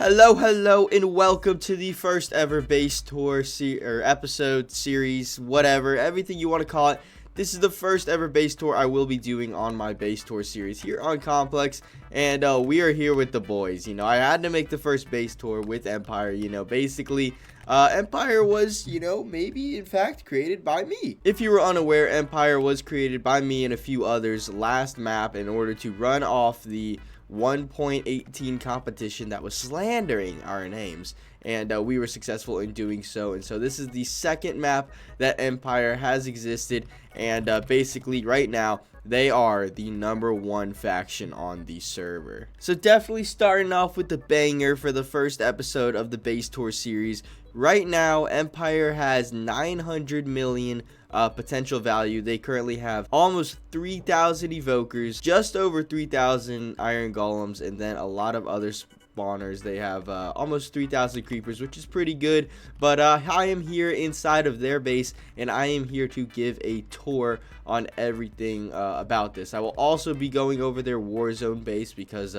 Hello, and welcome to the first ever base tour episode, series, whatever, everything you want to call it. This is the first ever base tour I will be doing on my base tour series here on Complex, and we are here with the boys. I had to make the first base tour with Empire. Basically, Empire was, maybe in fact created by me. If you were unaware, Empire was created by me and a few others last map in order to run off the 1.18 competition that was slandering our names, and we were successful in doing so. And so this is the second map that Empire has existed, and basically right now they are the #1 faction on the server. So definitely starting off with the banger for the first episode of the base tour series. Right now Empire has 900 million potential value. They currently have almost 3,000 evokers, just over 3,000 iron golems, and then a lot of other spawners. They have almost 3,000 creepers, which is pretty good. But I am here inside of their base, and I am here to give a tour on everything about this. I will also be going over their Warzone base because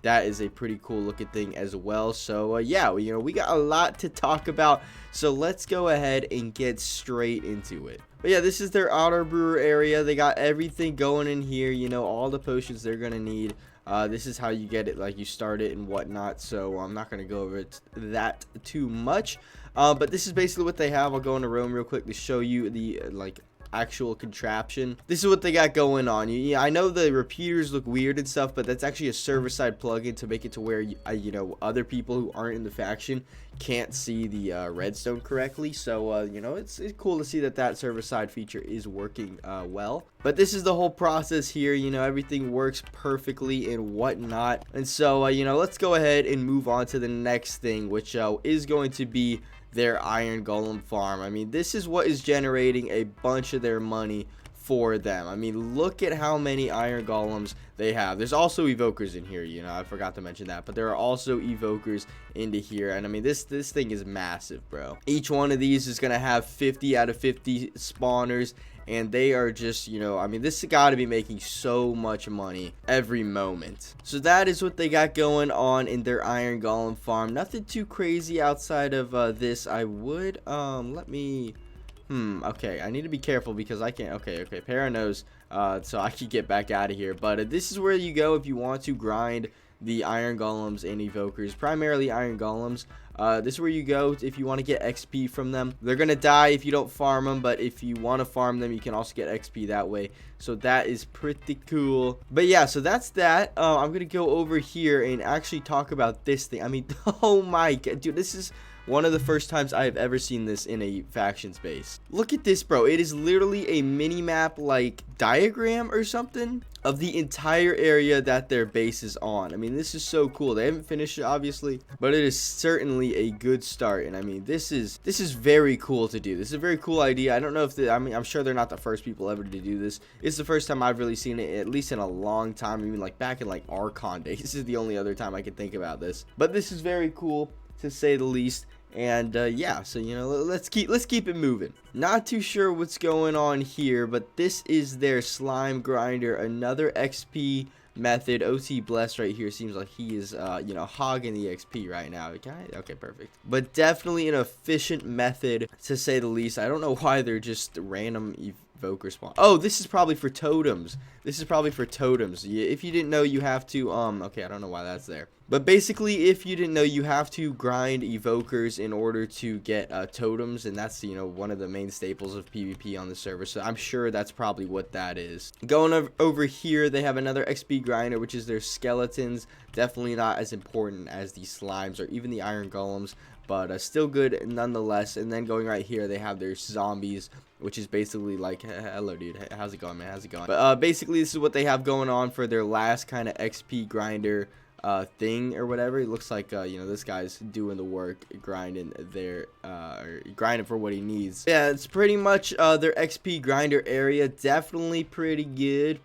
that is a pretty cool looking thing as well. So yeah, we got a lot to talk about, so let's go ahead and get straight into it. But yeah, this is their outer brewer area. They got everything going in here, all the potions they're gonna need. This is how you get it, like you start it and whatnot, so I'm not gonna go over that too much. But this is basically what they have. I'll go into Rome real quick to show you the actual contraption. This is what they got going on. I know the repeaters look weird and stuff, but that's actually a server-side plugin to make it to where other people who aren't in the faction can't see the redstone correctly. So it's cool to see that server-side feature is working well. But this is the whole process here. Everything works perfectly and whatnot. And so let's go ahead and move on to the next thing, which is going to be their iron golem farm. I mean, this is what is generating a bunch of their money for them. I mean, look at how many iron golems they have. There's also evokers in here, I forgot to mention that, but there are also evokers into here. And I mean, this thing is massive, bro. Each one of these is gonna have 50 out of 50 spawners, and they are just, I mean, this has got to be making so much money every moment. So that is what they got going on in their iron golem farm. Nothing too crazy outside of this. I would okay, I need to be careful because I can't. Okay, Para knows, so I can get back out of here. But this is where you go if you want to grind the iron golems and evokers, primarily iron golems. This is where you go if you want to get XP from them. They're gonna die if you don't farm them, but if you want to farm them, you can also get XP that way. So that is pretty cool. But yeah, so that's that. I'm gonna go over here and actually talk about this thing. I mean, oh my god, dude, this is one of the first times I have ever seen this in a faction space. Look at this, bro. It is literally a mini-map like diagram or something of the entire area that their base is on. I mean, this is so cool. They haven't finished it, obviously, but it is certainly a good start. And I mean, this is very cool to do. This is a very cool idea. I don't know if I'm sure they're not the first people ever to do this. It's the first time I've really seen it, at least in a long time. Even like back in like Archon days. This is the only other time I can think about this. But this is very cool, to say the least. And yeah, so let's keep it moving. Not too sure what's going on here, but this is their slime grinder, another XP method. OT Bless right here seems like he is hogging the XP right now. Okay, perfect. But definitely an efficient method, to say the least. I don't know why they're just random evoker spawn. Oh, this is probably for totems. This is probably for totems. If you didn't know, you have to okay, I don't know why that's there. But basically, if you didn't know, you have to grind evokers in order to get totems, and that's one of the main staples of PvP on the server. So I'm sure that's probably what that is. Going over here, they have another XP grinder, which is their skeletons. Definitely not as important as the slimes or even the iron golems, but still good nonetheless. And then going right here, they have their zombies, which is basically like, hello dude, how's it going, man? How's it going? But basically, this is what they have going on for their last kind of XP grinder thing or whatever. It looks like this guy's doing the work, grinding grinding for what he needs. Yeah, it's pretty much their XP grinder area. Definitely pretty good.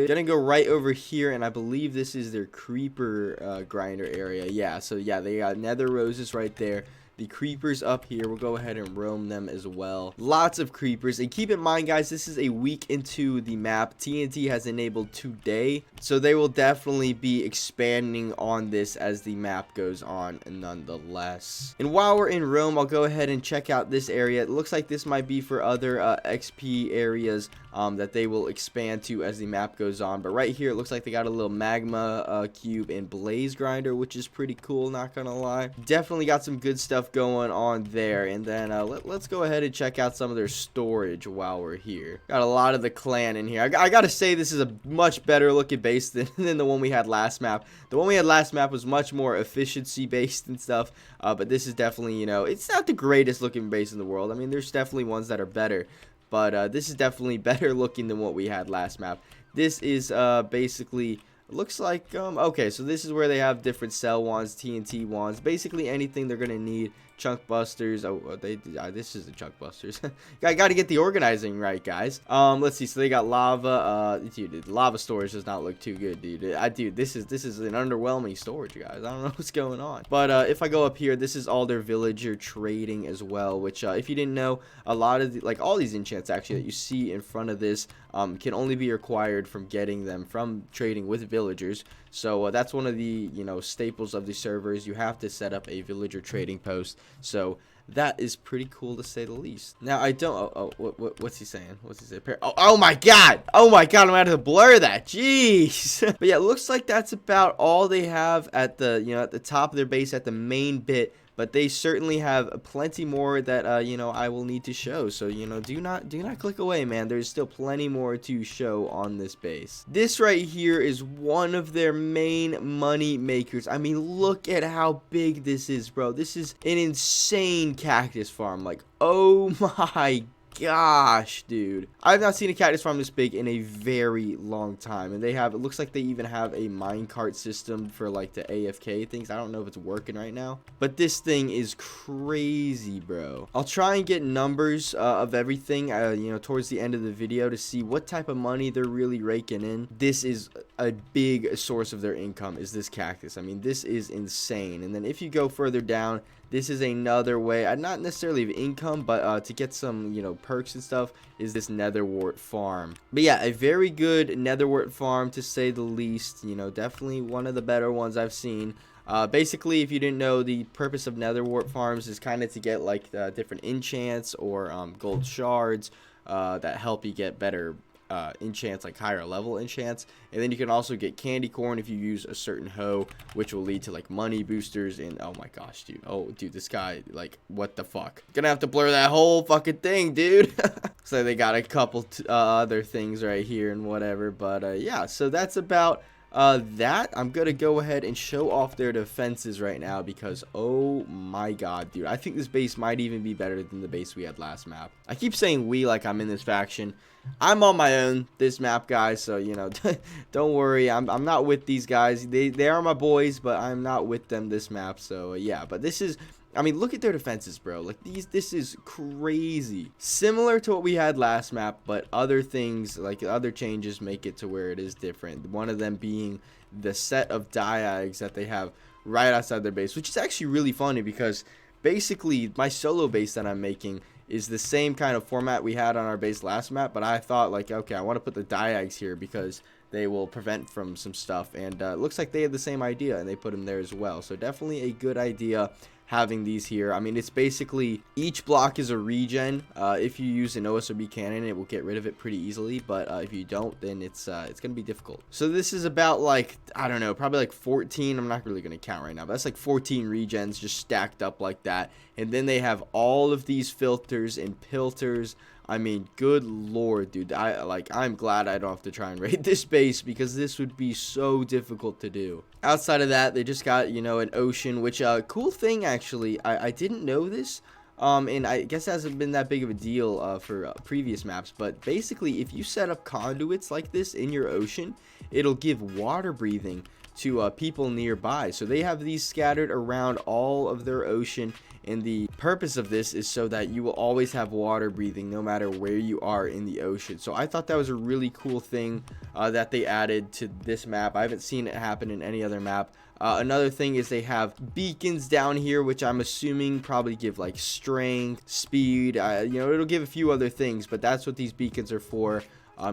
Gonna go right over here, and I believe this is their creeper grinder area. Yeah, so yeah, they got nether roses right there. the creepers up here. We'll go ahead and roam them as well. Lots of creepers. And keep in mind, guys, this is a week into the map. TNT has enabled today, so they will definitely be expanding on this as the map goes on nonetheless. And while we're in Rome, I'll go ahead and check out this area. It looks like this might be for other XP areas that they will expand to as the map goes on. But right here, it looks like they got a little magma cube and blaze grinder, which is pretty cool, not gonna lie. Definitely got some good stuff going on there. And then let's go ahead and check out some of their storage while we're here. Got a lot of the clan in here. I gotta say, this is a much better looking base than the one we had last map. The one we had last map was much more efficiency based and stuff, but this is definitely, you know, it's not the greatest looking base in the world. I mean, there's definitely ones that are better, but this is definitely better looking than what we had last map. This is basically, looks like, okay, so this is where they have different cell wands, TNT wands, basically anything they're gonna need. Chunk busters. This is the chunk busters. I gotta get the organizing right, guys. Let's see. So they got lava. Dude, the lava storage does not look too good, dude. Dude, this is an underwhelming storage, guys. I don't know what's going on. But if I go up here, this is all their villager trading as well. Which, if you didn't know, a lot of all these enchants actually that you see in front of this can only be acquired from getting them from trading with villagers. So that's one of the, you know, staples of the servers. You have to set up a villager trading post. So that is pretty cool to say the least. Now I don't. What's he saying? What's he saying? Oh my god! Oh my god! I'm gonna have to blur that. Jeez. But yeah, it looks like that's about all they have at the, you know, at the top of their base, at the main bit. But they certainly have plenty more that you know, I will need to show. So, you know, do not click away, man. There's still plenty more to show on this base. This right here is one of their main money makers. I mean, look at how big this is, bro. This is an insane cactus farm. Like, oh my gosh, dude. I've not seen a cactus farm this big in a very long time. And they have, it looks like they even have a minecart system for like the AFK things. I don't know if it's working right now, but this thing is crazy, bro. I'll try and get numbers of everything, you know, towards the end of the video to see what type of money they're really raking in. This is a big source of their income, is this cactus. I mean, this is insane. And then if you go further down, this is another way, not necessarily of income, but to get some, you know, perks and stuff, is this netherwort farm. But yeah, a very good netherwort farm, to say the least. You know, definitely one of the better ones I've seen. Basically, if you didn't know, the purpose of netherwort farms is kind of to get like different enchants or gold shards that help you get better enchants, like higher level enchants. And then you can also get candy corn if you use a certain hoe, which will lead to like money boosters. And oh my gosh, dude, this guy, like, what the fuck, gonna have to blur that whole fucking thing, dude. So they got a couple other things right here and whatever, but yeah, so that's about that. I'm gonna go ahead and show off their defenses right now, because oh my god, dude, I think this base might even be better than the base we had last map. I keep saying we like I'm in this faction. I'm on my own this map, guys, so you know, don't worry, I'm not with these guys. They are my boys, but I'm not with them this map. So yeah, but this is, I mean, look at their defenses, bro. Like, this is crazy. Similar to what we had last map, but other things, like other changes, make it to where it is different. One of them being the set of diags that they have right outside their base, which is actually really funny, because basically my solo base that I'm making is the same kind of format we had on our base last map, but I thought, like, okay, I want to put the diags here because they will prevent from some stuff, and it looks like they had the same idea and they put them there as well. So definitely a good idea having these here. I mean, it's basically each block is a regen. If you use an OSRB cannon, it will get rid of it pretty easily, but if you don't, then it's gonna be difficult. So this is about, like, I don't know, probably like 14. I'm not really gonna count right now, but that's like 14 regens just stacked up like that. And then they have all of these filters and pilters. I mean, good lord, dude. I'm glad I don't have to try and raid this base, because this would be so difficult to do. Outside of that, they just got, you know, an ocean, which cool thing actually. I didn't know this, and I guess it hasn't been that big of a deal for previous maps. But basically, if you set up conduits like this in your ocean, it'll give water breathing to people nearby. So they have these scattered around all of their ocean, and the purpose of this is so that you will always have water breathing no matter where you are in the ocean. So I thought that was a really cool thing that they added to this map. I haven't seen it happen in any other map. Another thing is they have beacons down here, which I'm assuming probably give like strength, speed, you know, it'll give a few other things, but that's what these beacons are for.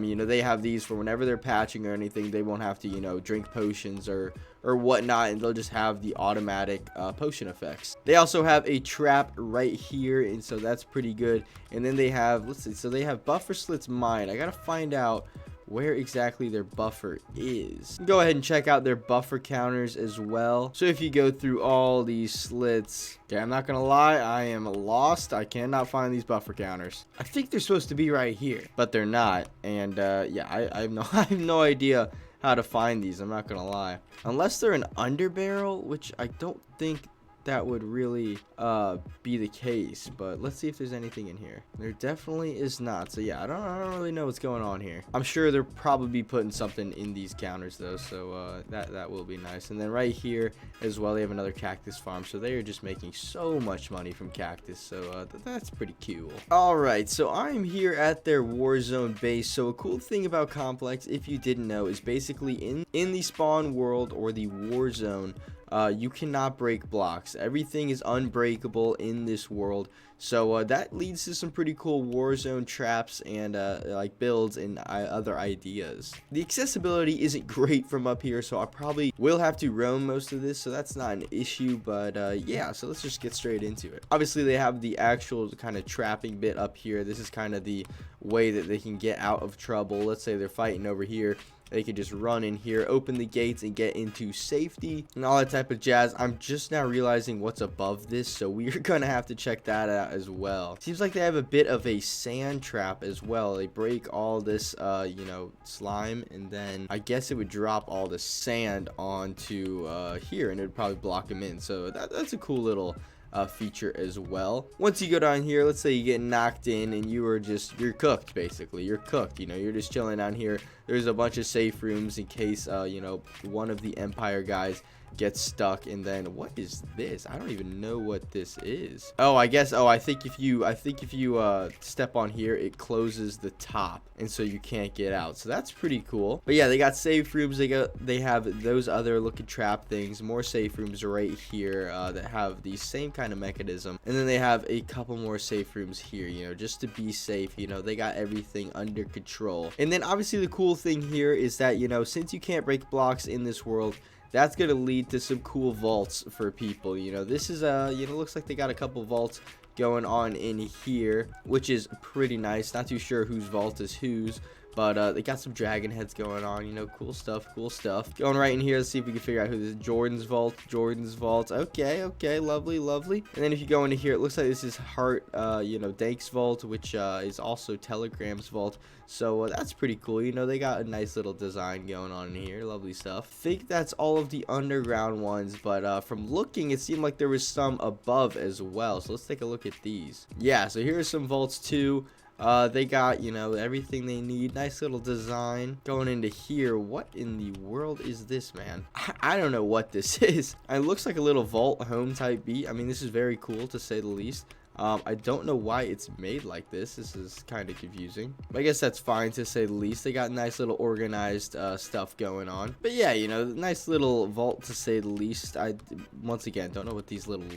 You know, they have these for whenever they're patching or anything, they won't have to, you know, drink potions or whatnot, and they'll just have the automatic potion effects. They also have a trap right here, and so that's pretty good. And then they have, let's see, so they have buffer slits mine. I gotta find out where exactly their buffer is. Go ahead and check out their buffer counters as well. So if you go through all these slits, okay, I'm not gonna lie, I am lost. I cannot find these buffer counters. I think they're supposed to be right here, but they're not. And yeah, I have no I have no idea how to find these, I'm not gonna lie, unless they're an underbarrel, which I don't think that would really be the case. But let's see if there's anything in here. There definitely is not. So yeah, I don't really know what's going on here. I'm sure they're probably putting something in these counters though, so that will be nice. And then right here as well, they have another cactus farm, so they are just making so much money from cactus, so that's pretty cool. All right, so I'm here at their Warzone base. So a cool thing about Complex, if you didn't know, is basically in the spawn world or the Warzone, you cannot break blocks. Everything is unbreakable in this world, so that leads to some pretty cool Warzone traps and like builds and other ideas. The accessibility isn't great from up here, so I probably will have to roam most of this, so that's not an issue. But yeah, so let's just get straight into it. Obviously they have the actual kind of trapping bit up here. This is kind of the way that they can get out of trouble. Let's say they're fighting over here, they can just run in here, open the gates, and get into safety and all that type of jazz. I'm just now realizing what's above this, so we're gonna have to check that out as well. Seems like they have a bit of a sand trap as well. They break all this you know, slime, and then I guess it would drop all the sand onto here, and it would probably block them in. So that's a cool little feature as well. Once you go down here, let's say you get knocked in and you're cooked. Basically you're cooked, you know, you're just chilling down here. There's a bunch of safe rooms in case you know, one of the Empire guys gets stuck. And then what is this? I don't even know what this is. Oh, I think if you step on here, it closes the top, and so you can't get out. So that's pretty cool. But yeah, they got safe rooms. They have those other looking trap things, more safe rooms right here that have the same kind of mechanism. And then they have a couple more safe rooms here, you know, just to be safe. You know, they got everything under control. And then obviously the cool thing here is that, you know, since you can't break blocks in this world, that's going to lead to some cool vaults for people. You know, this is you know, looks like they got a couple vaults going on in here, which is pretty nice. Not too sure whose vault is whose, but they got some dragon heads going on, you know, cool stuff. Going right in here, let's see if we can figure out who this is. Jordan's vault. Okay, lovely. And then if you go into here, it looks like this is Heart, you know, Dank's vault, which is also Telegram's vault. So that's pretty cool. You know, they got a nice little design going on in here. Lovely stuff. I think that's all of the underground ones, but from looking, it seemed like there was some above as well. So let's take a look at these. Yeah, so here's some vaults too. They got, you know, everything they need. Nice little design. Going into here, what in the world is this, man? I don't know what this is. It looks like a little vault home type beat. I mean, this is very cool to say the least. I don't know why it's made like this. This is kind of confusing, but I guess that's fine to say the least. They got nice little organized stuff going on. But yeah, you know, nice little vault to say the least. I once again don't know what these little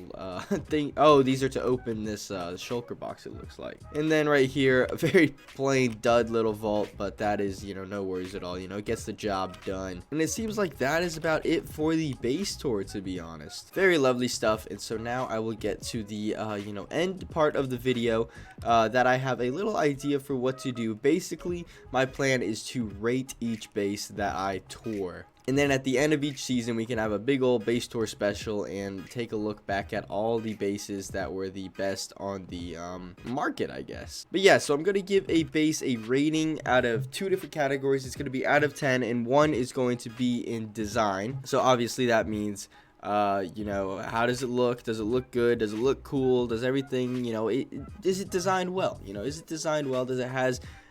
thing. Oh, these are to open this shulker box, it looks like. And then right here, a very plain dud little vault, but that is, you know, no worries at all. You know, it gets the job done. And it seems like that is about it for the base tour, to be honest. Very lovely stuff. And so now I will get to the you know, end part of the video that I have a little idea for what to do. Basically, my plan is to rate each base that I tour. And then at the end of each season, we can have a big old base tour special and take a look back at all the bases that were the best on the market, I guess. But yeah, so I'm going to give a base a rating out of 2 different categories. It's going to be out of 10, and 1 is going to be in design. So obviously that means you know, how does it look? Does it look good? Does it look cool? Does everything, you know, is it designed well? You know, is it designed well? Does it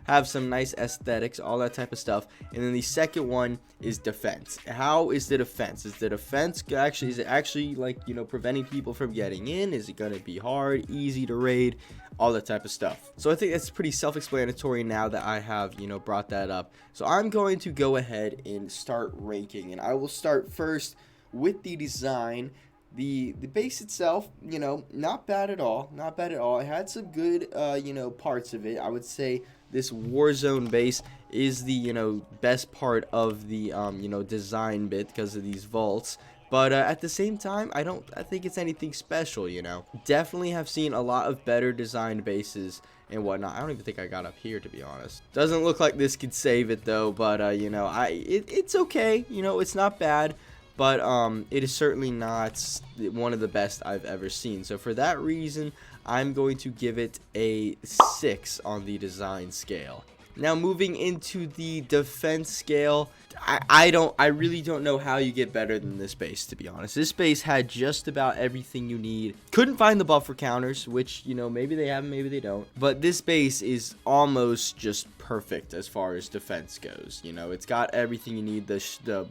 have some nice aesthetics, all that type of stuff? And then the second one is defense. How is the defense? Is the defense actually, is it actually like, you know, preventing people from getting in? Is it going to be hard, easy to raid, all that type of stuff? So I think that's pretty self-explanatory now that I have, you know, brought that up. So I'm going to go ahead and start ranking, and I will start first with the design, the base itself, not bad at all. Not bad at all. It had some good, parts of it. I would say this Warzone base is the, best part of the, design bit because of these vaults. But at the same time, I think it's anything special. Definitely have seen a lot of better designed bases and whatnot. I don't even think I got up here, to be honest. Doesn't look like this could save it though, but it's okay. It's not bad, but it is certainly not one of the best I've ever seen. So for that reason, I'm going to give it a 6 on the design scale. Now moving into the defense scale, I really don't know how you get better than this base, to be honest. This base had just about everything you need. Couldn't find the buffer counters, which, maybe they have them, maybe they don't. But this base is almost just perfect as far as defense goes. It's got everything you need. The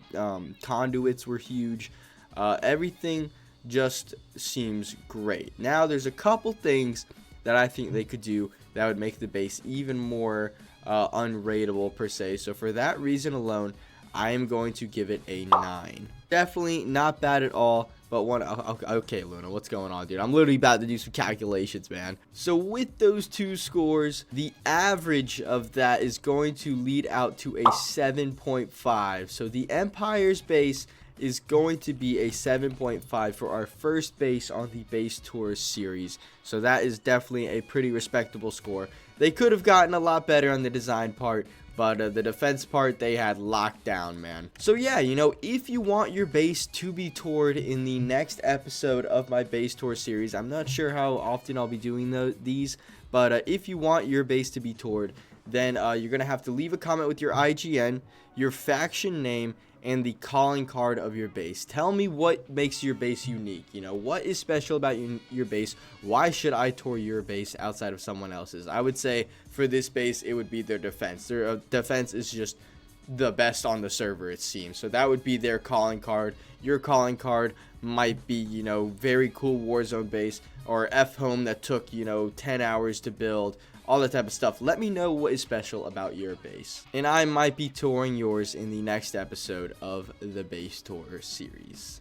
conduits were huge. Everything just seems great. Now there's a couple things that I think they could do that would make the base even more unrateable per se. So for that reason alone, I am going to give it a 9. Definitely not bad at all, but okay, Luna, what's going on, dude? I'm literally about to do some calculations, man. So with those two scores, the average of that is going to lead out to a 7.5. So the Empire's base is going to be a 7.5 for our first base on the base tour series. So that is definitely a pretty respectable score. They could have gotten a lot better on the design part, but the defense part they had locked down, man. So yeah, if you want your base to be toured in the next episode of my base tour series, I'm not sure how often I'll be doing these, but if you want your base to be toured, then you're going to have to leave a comment with your IGN, your faction name, and the calling card of your base. Tell me what makes your base unique. What is special about your base? Why should I tour your base outside of someone else's? I would say for this base, it would be their defense. Their defense is just the best on the server, it seems. So that would be their calling card. Your calling card might be, very cool Warzone base, or F-Home that took, 10 hours to build. All that type of stuff. Let me know what is special about your base, and I might be touring yours in the next episode of the base tour series.